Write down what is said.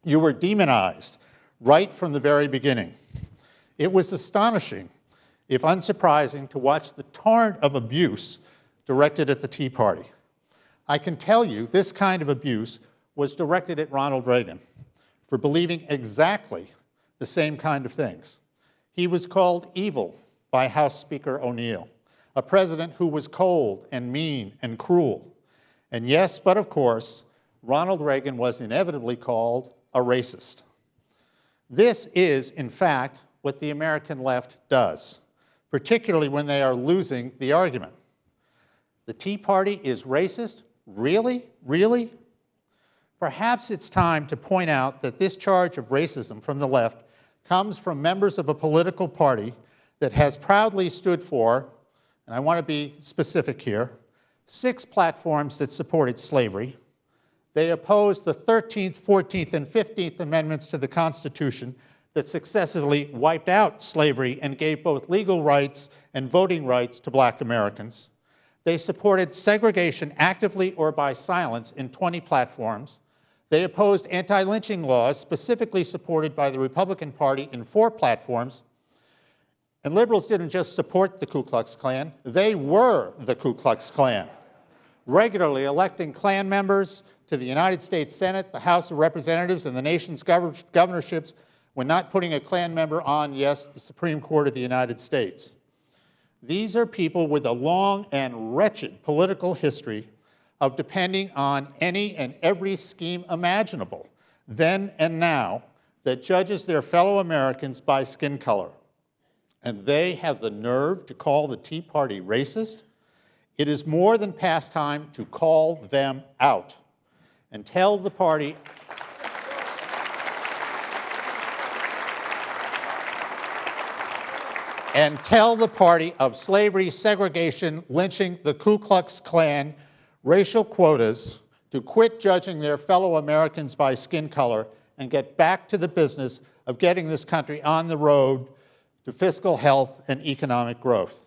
You were demonized right from the very beginning. It was astonishing, if unsurprising, to watch the torrent of abuse directed at the Tea Party. I can tell you this kind of abuse was directed at Ronald Reagan for believing exactly the same kind of things. He was called evil by House Speaker O'Neill, a president who was cold and mean and cruel. And yes, but of course, Ronald Reagan was inevitably called a racist. This is, in fact, what the American left does, particularly when they are losing the argument. The Tea Party is racist? Really? Really? Perhaps it's time to point out that this charge of racism from the left comes from members of a political party that has proudly stood for, and I want to be specific here, 6 platforms that supported slavery. They opposed the 13th, 14th, and 15th Amendments to the Constitution that successively wiped out slavery and gave both legal rights and voting rights to black Americans. They supported segregation actively or by silence in 20 platforms. They opposed anti-lynching laws, specifically supported by the Republican Party in 4 platforms. And liberals didn't just support the Ku Klux Klan, they were the Ku Klux Klan, regularly electing Klan members to the United States Senate, the House of Representatives, and the nation's governorships, when not putting a Klan member on, yes, the Supreme Court of the United States. These are people with a long and wretched political history of depending on any and every scheme imaginable, then and now, that judges their fellow Americans by skin color. And they have the nerve to call the Tea Party racist? It is more than past time to call them out and tell the party of slavery, segregation, lynching, the Ku Klux Klan, racial quotas, to quit judging their fellow Americans by skin color and get back to the business of getting this country on the road to fiscal health and economic growth.